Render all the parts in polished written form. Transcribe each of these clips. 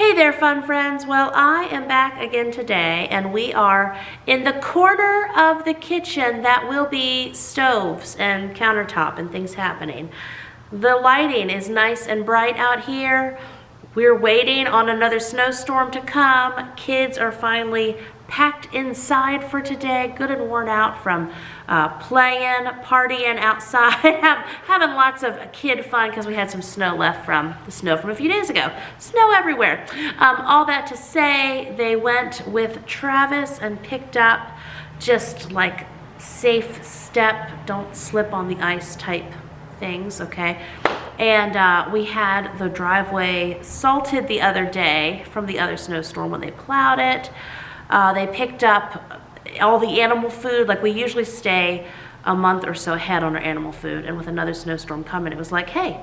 Hey there, fun friends. Well, I am back again today, and we are in the corner of the kitchen that will be stoves and countertop and things happening. The lighting is nice and bright out here. We're waiting on another snowstorm to come. Kids are finally packed inside for today, good and worn out from playing, partying outside, having lots of kid fun because we had some snow left from the snow from a few days ago. Snow everywhere. All that to say, they went with Travis and picked up just like safe step, don't slip on the ice type things, okay? And we had the driveway salted the other day from the other snowstorm when they plowed it. They picked up all the animal food. Like, we usually stay a month or so ahead on our animal food, and with another snowstorm coming, it was like, hey,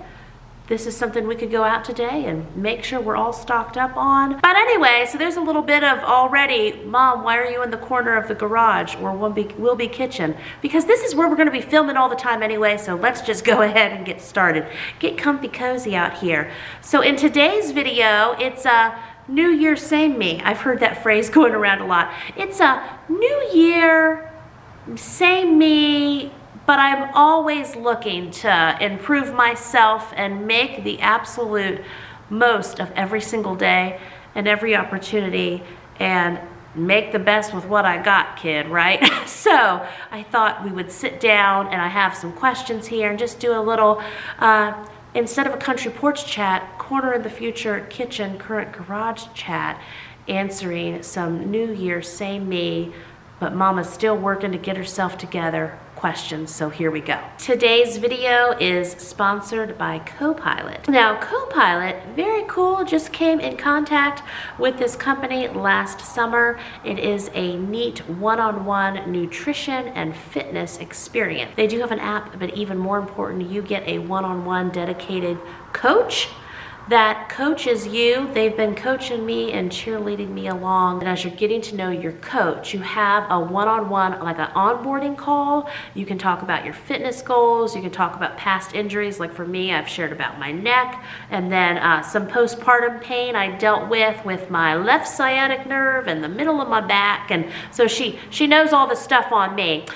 this is something we could go out today and make sure we're all stocked up on. But anyway, so there's a little bit of already, Mom, why are you in the corner of the garage or will be kitchen? Because this is where we're gonna be filming all the time anyway, so let's just go ahead and get started. Get comfy cozy out here. So in today's video, it's a New Year, same me. I've heard that phrase going around a lot. It's a New Year, same me, but I'm always looking to improve myself and make the absolute most of every single day and every opportunity and make the best with what I got, kid, right? So I thought we would sit down, and I have some questions here, and just do a little, instead of a country porch chat, corner in the future kitchen current garage chat, answering some New Year, same me, but Mama's still working to get herself together questions. So here we go. Today's video is sponsored by Copilot. Now, Copilot, very cool, just came in contact with this company last summer. It is a neat one-on-one nutrition and fitness experience. They do have an app, but even more important, you get a one-on-one dedicated coach that coaches you. They've been coaching me and cheerleading me along. And as you're getting to know your coach, you have a one-on-one, like an onboarding call. You can talk about your fitness goals. You can talk about past injuries. Like for me, I've shared about my neck, and then some postpartum pain I dealt with my left sciatic nerve and the middle of my back. And so she knows all the stuff on me.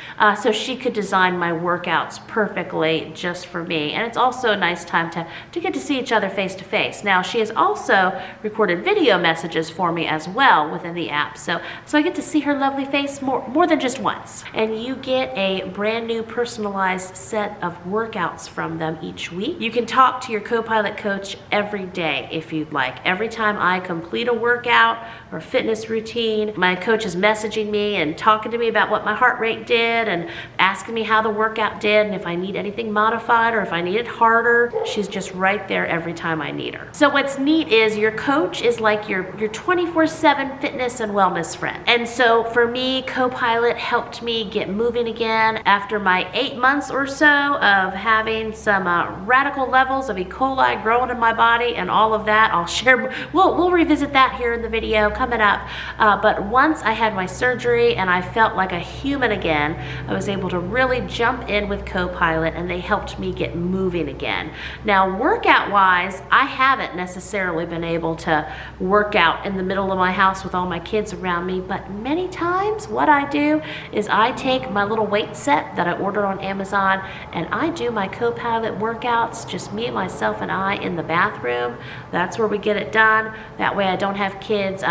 So she could design my workouts perfectly just for me. And it's also a nice time to get to see each other face to face. Now, she has also recorded video messages for me as well within the app. So I get to see her lovely face more than just once. And you get a brand new personalized set of workouts from them each week. You can talk to your Copilot coach every day if you'd like. Every time I complete a workout or fitness routine, my coach is messaging me and talking to me about what my heart rate did and asking me how the workout did and if I need anything modified or if I need it harder. She's just right there every time I need her. So what's neat is your coach is like your 24/7 fitness and wellness friend. And so for me, Copilot helped me get moving again after my 8 months or so of having some radical levels of E. coli growing in my body and all of that. I'll share, we'll revisit that here in the video coming up. But once I had my surgery and I felt like a human again, I was able to really jump in with Copilot, and they helped me get moving again. Now, workout wise, I haven't necessarily been able to work out in the middle of my house with all my kids around me, but many times what I do is I take my little weight set that I ordered on Amazon and I do my Copilot workouts, just me, myself, and I in the bathroom. That's where we get it done. That way I don't have kids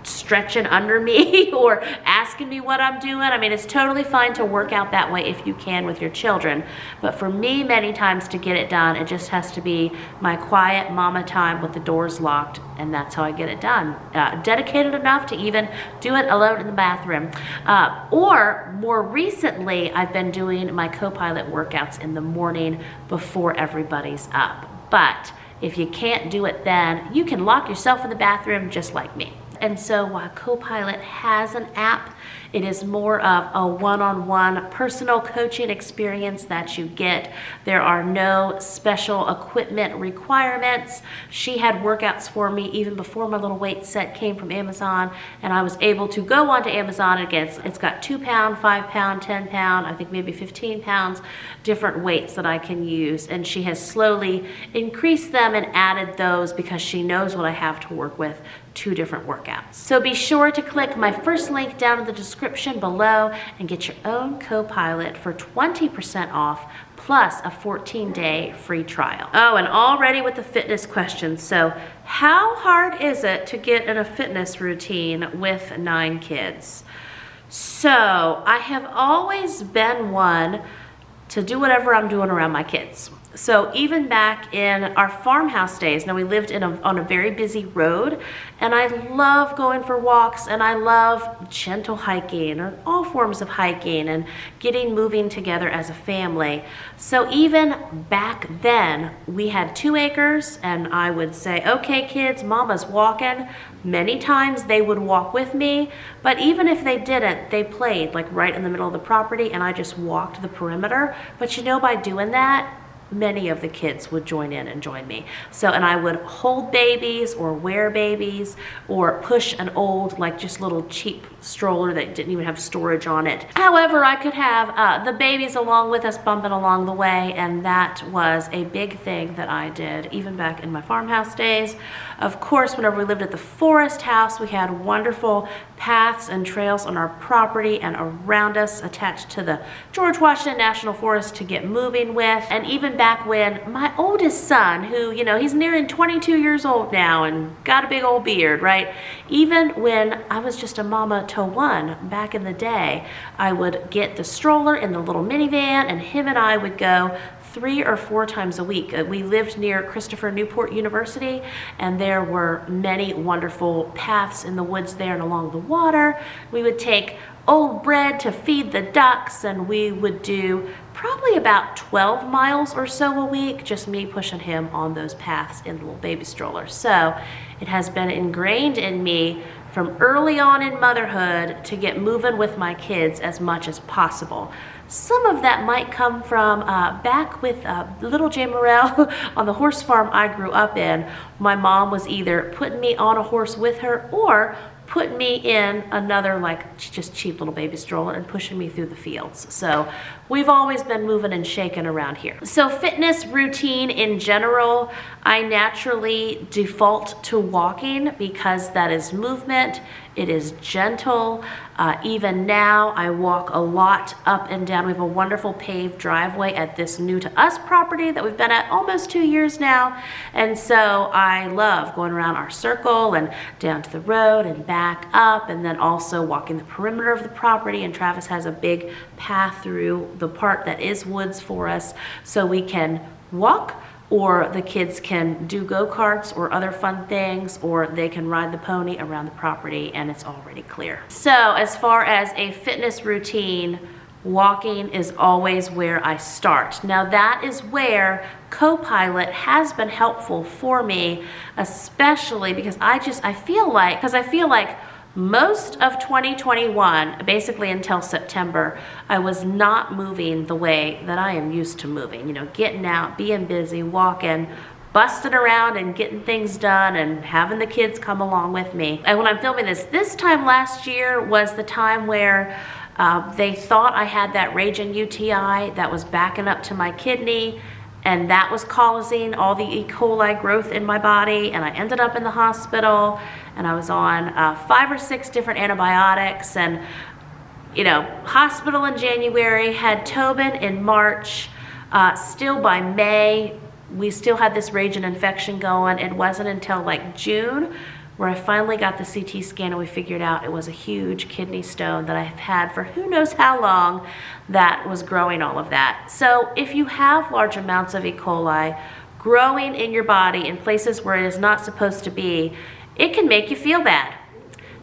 stretching under me or asking me what I'm doing. I mean, it's totally fine to work out that way if you can with your children. But for me, many times to get it done, it just has to be my quiet mama time with the doors locked, and that's how I get it done. Dedicated enough to even do it alone in the bathroom. Or more recently, I've been doing my Copilot workouts in the morning before everybody's up. But if you can't do it then, you can lock yourself in the bathroom just like me. And so while Copilot has an app, It is more of a one-on-one personal coaching experience that you get. There are no special equipment requirements. She had workouts for me even before my little weight set came from Amazon, and I was able to go onto Amazon. Again, it's got 2 pound, 5 pound, 10 pound, I think maybe 15 pounds, different weights that I can use, and she has slowly increased them and added those because she knows what I have to work with, 2 different workouts. So be sure to click my first link down in the description below and get your own Copilot for 20% off plus a 14-day free trial. Oh, and already with the fitness questions. So how hard is it to get in a fitness routine with 9 kids? So I have always been one to do whatever I'm doing around my kids. So even back in our farmhouse days, now we lived on a very busy road, and I love going for walks, and I love gentle hiking or all forms of hiking and moving together as a family. So even back then, we had 2 acres, and I would say, okay kids, mama's walking. Many times they would walk with me, but even if they didn't, they played like right in the middle of the property, and I just walked the perimeter. But you know, by doing that, many of the kids would join in and join me. So, and I would hold babies or wear babies or push an old, like just little cheap stroller that didn't even have storage on it. However, I could have the babies along with us bumping along the way, and that was a big thing that I did even back in my farmhouse days. Of course, whenever we lived at the forest house, we had wonderful paths and trails on our property and around us attached to the George Washington National Forest to get moving with. And even back when my oldest son, who, you know, he's nearing 22 years old now and got a big old beard, right? Even when I was just a mama to one back in the day, I would get the stroller in the little minivan, and him and I would go 3 or 4 times a week. We lived near Christopher Newport University, and there were many wonderful paths in the woods there and along the water. We would take old bread to feed the ducks, and we would do probably about 12 miles or so a week, just me pushing him on those paths in the little baby stroller. So it has been ingrained in me from early on in motherhood to get moving with my kids as much as possible. Some of that might come from back with little Jamerrill on the horse farm I grew up in. My mom was either putting me on a horse with her or put me in another like just cheap little baby stroller and pushing me through the fields. So we've always been moving and shaking around here. So fitness routine in general, I naturally default to walking because that is movement. It is gentle. Even now, I walk a lot up and down. We have a wonderful paved driveway at this new to us property that we've been at almost 2 years now. And so I love going around our circle and down to the road and back up, and then also walking the perimeter of the property. And Travis has a big path through the part that is woods for us, so we can walk, or the kids can do go-karts or other fun things, or they can ride the pony around the property, and it's already clear. So as far as a fitness routine, walking is always where I start. Now that is where Copilot has been helpful for me, especially because I feel like most of 2021, basically until September, I was not moving the way that I am used to moving. You know, getting out, being busy, walking, busting around and getting things done and having the kids come along with me. And when I'm filming this time last year was the time where they thought I had that raging UTI that was backing up to my kidney, and that was causing all the E. coli growth in my body, and I ended up in the hospital, and I was on 5 or 6 different antibiotics, and you know, hospital in January, had Tobin in March. Still by May, we still had this raging infection going. It wasn't until like June where I finally got the CT scan and we figured out it was a huge kidney stone that I've had for who knows how long that was growing all of that. So if you have large amounts of E. coli growing in your body in places where it is not supposed to be, it can make you feel bad.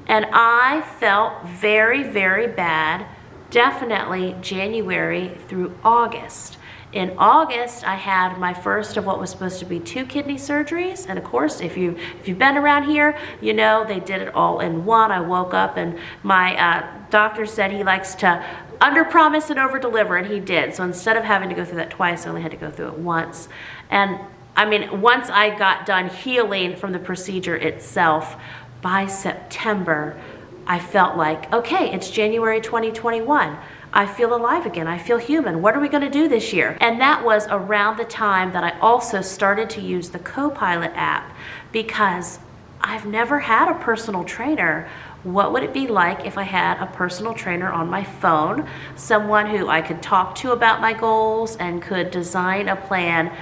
And I felt very, very bad, definitely January through August. In August, I had my first of what was supposed to be 2 kidney surgeries. And of course, if you've been around here, you know they did it all in one. I woke up and my doctor said he likes to under-promise and over-deliver, and he did. So instead of having to go through that twice, I only had to go through it once. And I mean, once I got done healing from the procedure itself, by September, I felt like, okay, it's January 2021. I feel alive again. I feel human. What are we going to do this year? And that was around the time that I also started to use the Copilot app, because I've never had a personal trainer. What would it be like if I had a personal trainer on my phone, someone who I could talk to about my goals and could design a plan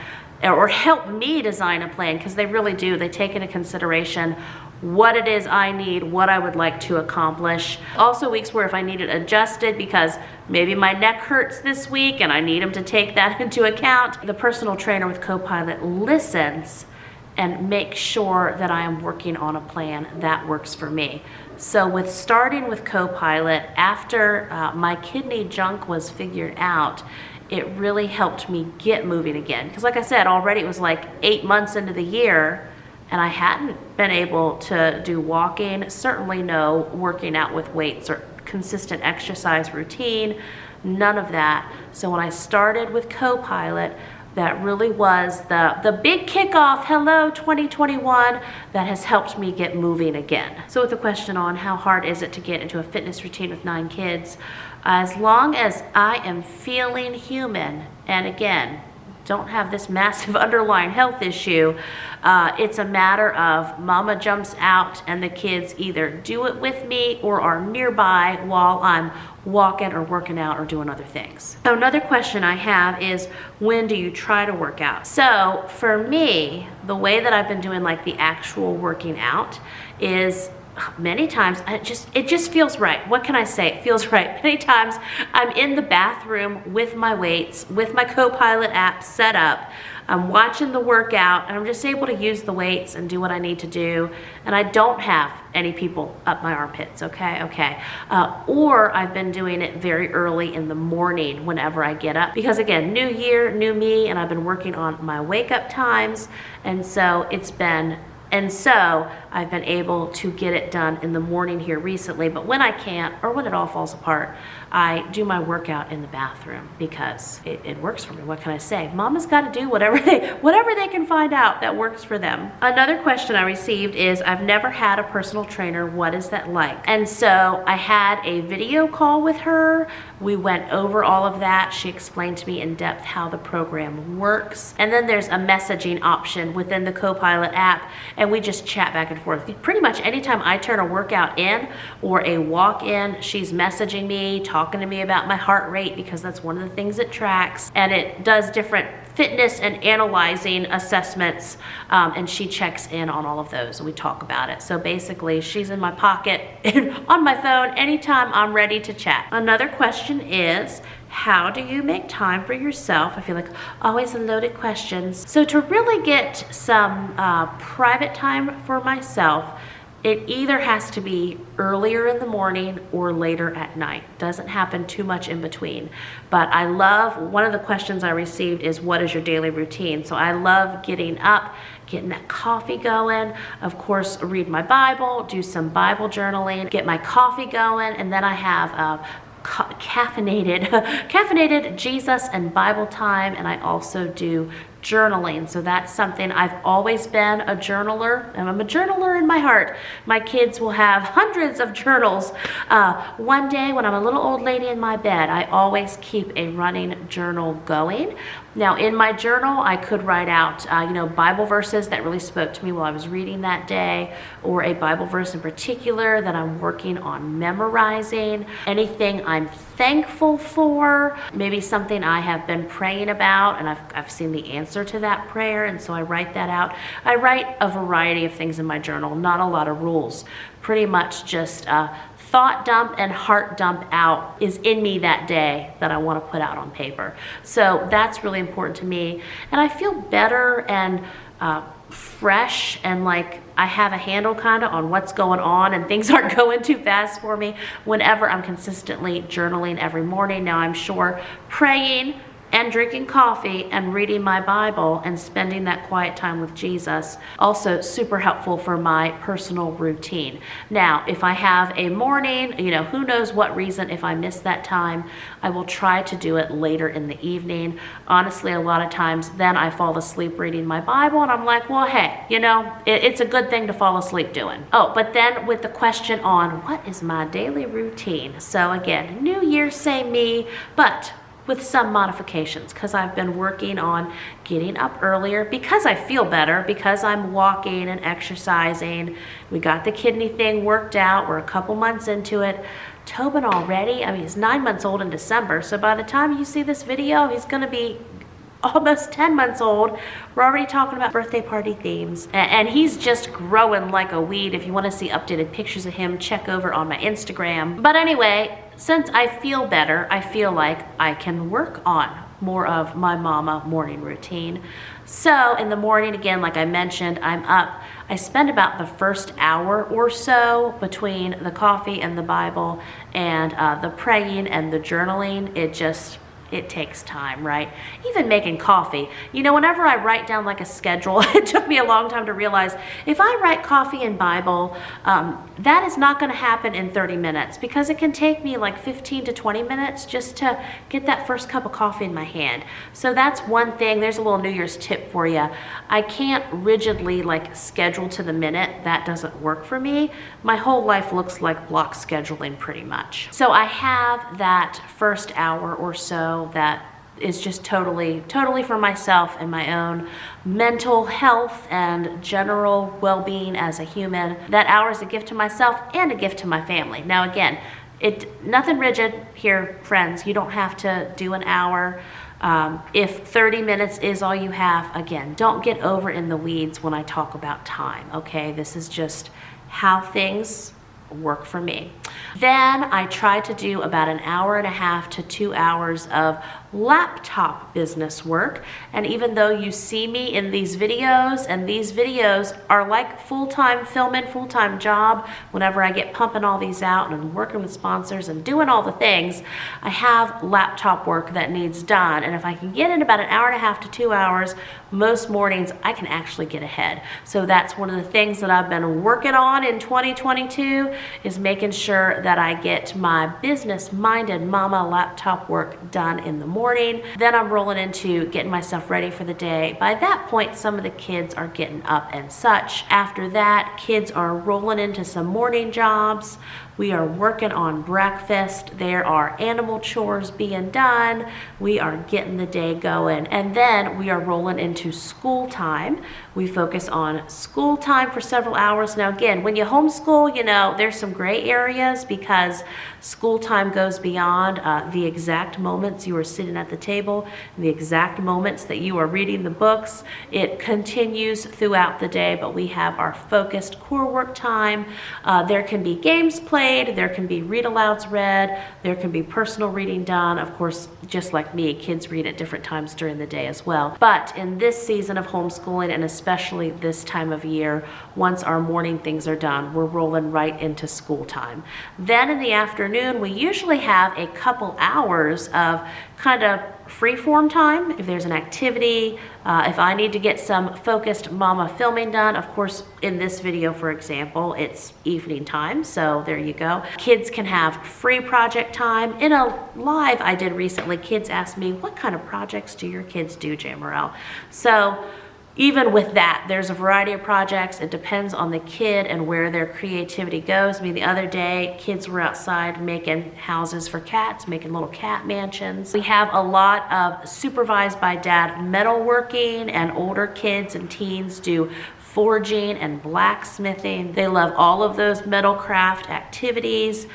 or help me design a plan, because they really do. They take into consideration what it is I need, what I would like to accomplish. Also weeks where if I need it adjusted because maybe my neck hurts this week and I need them to take that into account. The personal trainer with Copilot listens and make sure that I am working on a plan that works for me. So with starting with Copilot, after my kidney junk was figured out, it really helped me get moving again. Because like I said, already it was like 8 months into the year and I hadn't been able to do walking, certainly no working out with weights or consistent exercise routine, none of that. So when I started with Copilot, that really was the big kickoff, hello 2021, that has helped me get moving again. So with the question on how hard is it to get into a fitness routine with 9 kids, as long as I am feeling human, and again, don't have this massive underlying health issue, it's a matter of mama jumps out and the kids either do it with me or are nearby while I'm walking or working out or doing other things. So another question I have is, when do you try to work out? So for me, the way that I've been doing like the actual working out is many times it just feels right. What can I say? It feels right. Many times I'm in the bathroom with my weights, with my Copilot app set up. I'm watching the workout and I'm just able to use the weights and do what I need to do. And I don't have any people up my armpits, okay? Or I've been doing it very early in the morning whenever I get up. Because again, new year, new me, and I've been working on my wake up times. And so I've been able to get it done in the morning here recently, but when I can't, or when it all falls apart, I do my workout in the bathroom because it works for me. What can I say? Mama's got to do whatever they can find out that works for them. Another question I received is, I've never had a personal trainer. What is that like? And so I had a video call with her. We went over all of that. She explained to me in depth how the program works. And then there's a messaging option within the Copilot app, and we just chat back and forth. Pretty much anytime I turn a workout in or a walk in, she's messaging me, talking to me about my heart rate, because that's one of the things it tracks, and it does different fitness and analyzing assessments, and she checks in on all of those and we talk about it. So basically she's in my pocket on my phone anytime I'm ready to chat. Another question is, how do you make time for yourself? I feel like always loaded questions. So to really get some private time for myself, it either has to be earlier in the morning or later at night. Doesn't happen too much in between. But I love, one of the questions I received is, what is your daily routine? So I love getting up, getting that coffee going, of course read my Bible, do some Bible journaling, get my coffee going, and then I have caffeinated Jesus and Bible time, and I also do journaling. So that's something, I've always been a journaler, and I'm a journaler in my heart. My kids will have hundreds of journals. One day when I'm a little old lady in my bed, I always keep a running journal going. Now in my journal, I could write out Bible verses that really spoke to me while I was reading that day, or a Bible verse in particular that I'm working on memorizing, anything I'm thankful for, maybe something I have been praying about and I've seen the answer to that prayer, and so I write that out. I write a variety of things in my journal, not a lot of rules, pretty much just thought dump and heart dump out is in me that day that I want to put out on paper. So that's really important to me, and I feel better and fresh and like I have a handle kind of on what's going on and things aren't going too fast for me whenever I'm consistently journaling every morning. Now I'm sure praying and drinking coffee and reading my Bible and spending that quiet time with Jesus. Also super helpful for my personal routine. Now, if I have a morning, who knows what reason, if I miss that time, I will try to do it later in the evening. Honestly, a lot of times then I fall asleep reading my Bible and I'm like, well, hey, it's a good thing to fall asleep doing. Oh, but then with the question on what is my daily routine? So again, New Year, same me, but with some modifications, because I've been working on getting up earlier because I feel better, because I'm walking and exercising. We got the kidney thing worked out. We're a couple months into it. Tobin already, he's 9 months old in December, so by the time you see this video, he's gonna be almost 10 months old. We're already talking about birthday party themes, and he's just growing like a weed. If you want to see updated pictures of him, check over on my Instagram. But anyway, since I feel better, I feel like I can work on more of my mama morning routine. So in the morning, again, like I mentioned, I'm up. I spend about the first hour or so between the coffee and the Bible and the praying and the journaling. It takes time, right? Even making coffee. Whenever I write down like a schedule, it took me a long time to realize if I write coffee and Bible, that is not gonna happen in 30 minutes because it can take me like 15 to 20 minutes just to get that first cup of coffee in my hand. So that's one thing. There's a little New Year's tip for you. I can't rigidly like schedule to the minute. That doesn't work for me. My whole life looks like block scheduling pretty much. So I have that first hour or so that is just totally for myself and my own mental health and general well-being as a human. That hour is a gift to myself and a gift to my family. Now again, nothing rigid here, friends. You don't have to do an hour. If 30 minutes is all you have, again, don't get over in the weeds when I talk about time, okay? This is just how things work for me. Then I try to do about an hour and a half to 2 hours of laptop business work. And even though you see me in these videos, and these videos are like full-time filming, full-time job, whenever I get pumping all these out and working with sponsors and doing all the things, I have laptop work that needs done. And if I can get in about an hour and a half to 2 hours, most mornings I can actually get ahead. So that's one of the things that I've been working on in 2022 is making sure that I get my business-minded mama laptop work done in the morning. Then I'm rolling into getting myself ready for the day. By that point, some of the kids are getting up and such. After that, kids are rolling into some morning jobs. We are working on breakfast. There are animal chores being done. We are getting the day going. And then we are rolling into school time. We focus on school time for several hours. Now again, when you homeschool, there's some gray areas because school time goes beyond the exact moments you are sitting at the table, the exact moments that you are reading the books. It continues throughout the day, but we have our focused core work time. There can be games played. There can be read-alouds read. There can be personal reading done. Of course, just like me, kids read at different times during the day as well. But in this season of homeschooling, and especially this time of year, once our morning things are done, we're rolling right into school time. Then in the afternoon, we usually have a couple hours of kind of free-form time. If there's an activity, if I need to get some focused mama filming done, of course, in this video, for example, it's evening time, so there you go. Kids can have free project time. In a live I did recently, kids asked me, what kind of projects do your kids do, Jamerrill? So even with that, there's a variety of projects. It depends on the kid and where their creativity goes. The other day, kids were outside making houses for cats, making little cat mansions. We have a lot of supervised by dad metalworking, and older kids and teens do forging and blacksmithing. They love all of those metal craft activities.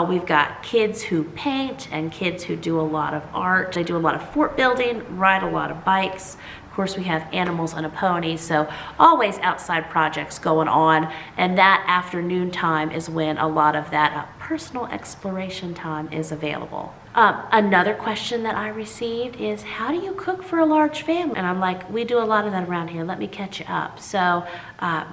We've got kids who paint and kids who do a lot of art. They do a lot of fort building, ride a lot of bikes. Of course, we have animals and a pony, so always outside projects going on, and that afternoon time is when a lot of that personal exploration time is available. Another question that I received is, how do you cook for a large family? And I'm like, we do a lot of that around here. Let me catch you up. So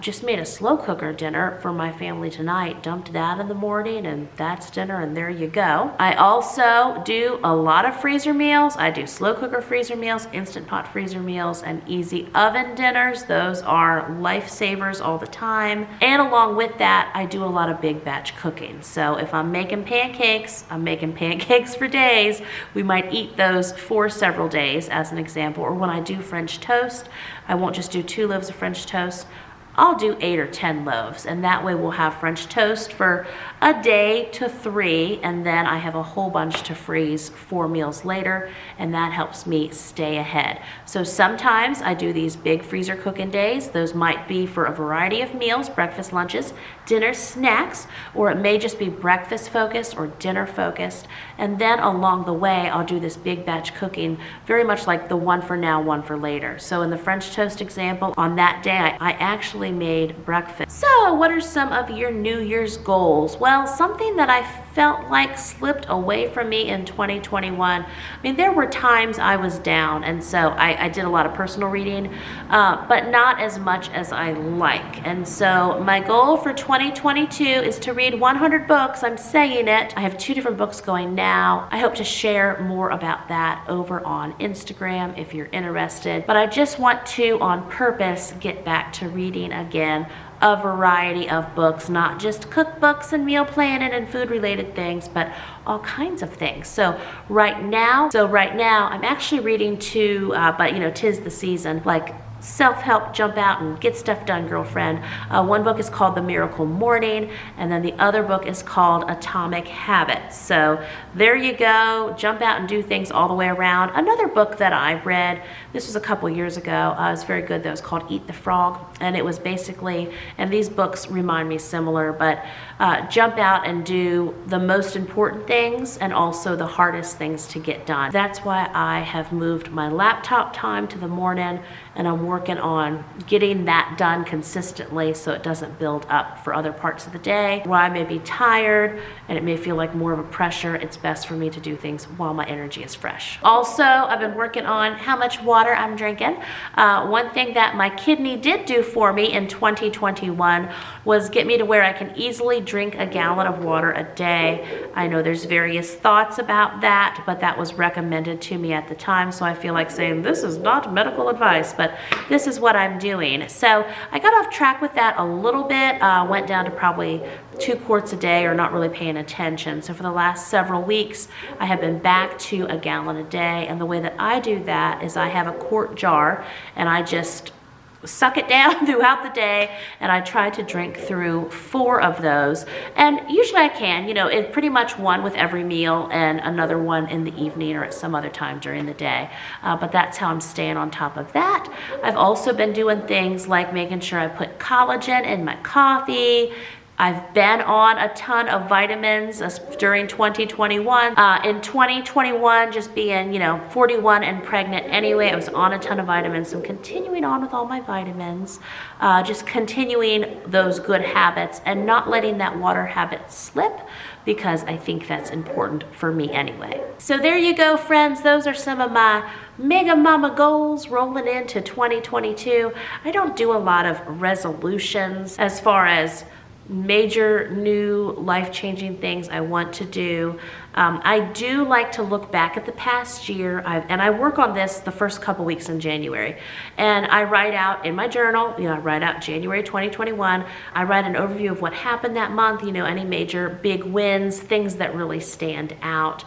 just made a slow cooker dinner for my family tonight, dumped that in the morning, and that's dinner, and there you go. I also do a lot of freezer meals. I do slow cooker freezer meals, instant pot freezer meals, and easy oven dinners. Those are lifesavers all the time. And along with that, I do a lot of big batch cooking. So if I'm making pancakes, I'm making pancakes for days. We might eat those for several days, as an example. Or when I do French toast, I won't just do 2 loaves of French toast. I'll do 8 or 10 loaves, and that way we'll have French toast for a day to 3, and then I have a whole bunch to freeze 4 meals later, and that helps me stay ahead. So sometimes I do these big freezer cooking days. Those might be for a variety of meals, breakfast, lunches, dinners, snacks, or it may just be breakfast focused or dinner focused. And then along the way, I'll do this big batch cooking, very much like the one for now, one for later. So in the French toast example, on that day, I actually made breakfast. So what are some of your New Year's goals? Well, something that I felt like slipped away from me in 2021. I mean, there were times I was down, and so I did a lot of personal reading, but not as much as I like. And so my goal for 2022 is to read 100 books. I'm saying it. I have 2 different books going now. I hope to share more about that over on Instagram if you're interested. But I just want to, on purpose, get back to reading again a variety of books, not just cookbooks and meal planning and food related things, but all kinds of things. So right now I'm actually reading 2, but you know, 'tis the season, like self-help, jump out and get stuff done, girlfriend. One book is called The Miracle Morning, and then the other book is called Atomic Habits. So there you go, jump out and do things all the way around. Another book that I read, this was a couple years ago, it was very good though, it's called Eat the Frog, and it was basically, and these books remind me similar, but jump out and do the most important things and also the hardest things to get done. That's why I have moved my laptop time to the morning, and I'm working on getting that done consistently so it doesn't build up for other parts of the day where I may be tired and it may feel like more of a pressure. It's best for me to do things while my energy is fresh. Also, I've been working on how much water I'm drinking. One thing that my kidney did do for me in 2021 was get me to where I can easily drink a gallon of water a day. I know there's various thoughts about that, but that was recommended to me at the time, so I feel like saying this is not medical advice, but this is what I'm doing. So I got off track with that a little bit, went down to probably 2 quarts a day or not really paying attention. So for the last several weeks, I have been back to a gallon a day, and the way that I do that is I have a quart jar and I just suck it down throughout the day, and I try to drink through 4 of those, and usually I can, you know, it's pretty much one with every meal and another one in the evening or at some other time during the day, but that's how I'm staying on top of that. I've also been doing things like making sure I put collagen in my coffee. I've been on a ton of vitamins during 2021. In 2021, just being, 41 and pregnant anyway, I was on a ton of vitamins. So I'm continuing on with all my vitamins, just continuing those good habits and not letting that water habit slip, because I think that's important for me anyway. So there you go, friends. Those are some of my mega mama goals rolling into 2022. I don't do a lot of resolutions as far as major new life-changing things I want to do. I do like to look back at the past year, and I work on this the first couple weeks in January, and I write out in my journal, I write out January 2021, I write an overview of what happened that month, any major big wins, things that really stand out,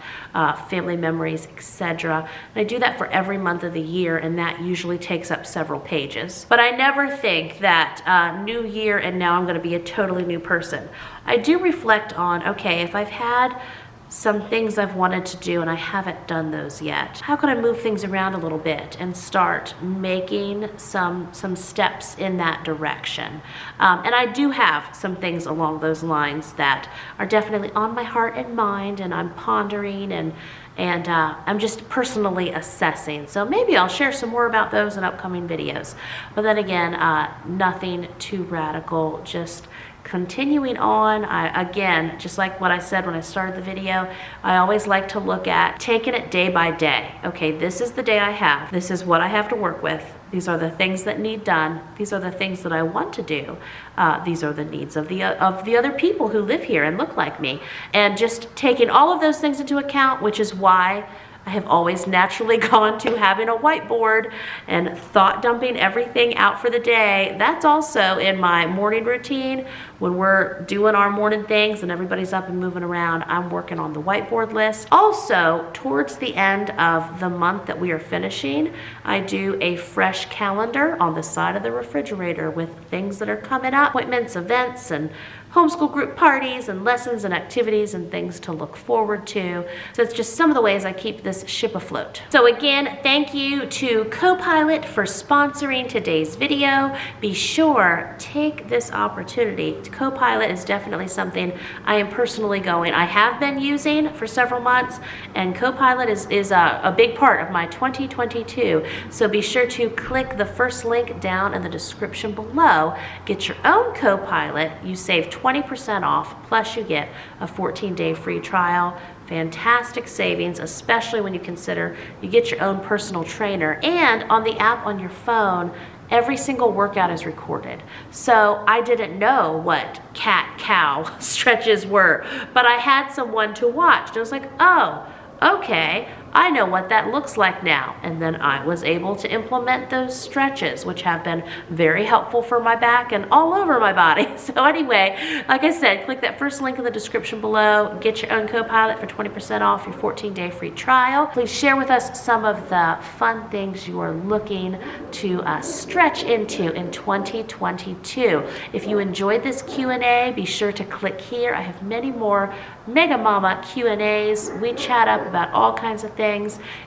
family memories, etc. And I do that for every month of the year, and that usually takes up several pages. But I never think that new year and now I'm going to be a totally new person. I do reflect on, okay, if I've had some things I've wanted to do and I haven't done those yet, how can I move things around a little bit and start making some steps in that direction? And I do have some things along those lines that are definitely on my heart and mind, and I'm pondering and I'm just personally assessing. So maybe I'll share some more about those in upcoming videos. But then again, nothing too radical, just continuing on, again, just like what I said when I started the video, I always like to look at taking it day by day. Okay, this is the day I have. This is what I have to work with. These are the things that need done. These are the things that I want to do. These are the needs of the other people who live here and look like me. And just taking all of those things into account, which is why I have always naturally gone to having a whiteboard and thought dumping everything out for the day. That's also in my morning routine. When we're doing our morning things and everybody's up and moving around, I'm working on the whiteboard list. Also, towards the end of the month that we are finishing, I do a fresh calendar on the side of the refrigerator with things that are coming up, appointments, events, and homeschool group parties and lessons and activities and things to look forward to. So it's just some of the ways I keep this ship afloat. So again, thank you to Copilot for sponsoring today's video. Be sure, take this opportunity. Copilot is definitely something I am personally I have been using for several months, and Copilot is a big part of my 2022. So be sure to click the first link down in the description below. Get your own Copilot. You save 20% off, plus you get a 14-day free trial. Fantastic savings, especially when you consider you get your own personal trainer. And on the app on your phone, every single workout is recorded. So I didn't know what cat-cow stretches were, but I had someone to watch. And I was like, oh, okay, I know what that looks like now. And then I was able to implement those stretches, which have been very helpful for my back and all over my body. So anyway, like I said, click that first link in the description below. Get your own Copilot for 20% off your 14-day free trial. Please share with us some of the fun things you are looking to stretch into in 2022. If you enjoyed this Q&A, be sure to click here. I have many more Mega Mama Q&As. We chat up about all kinds of things.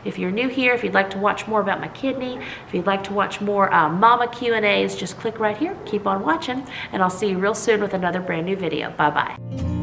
If you're new here, if you'd like to watch more about my kidney, if you'd like to watch more Mama Q&As, just click right here. Keep on watching, and I'll see you real soon with another brand new video. Bye-bye.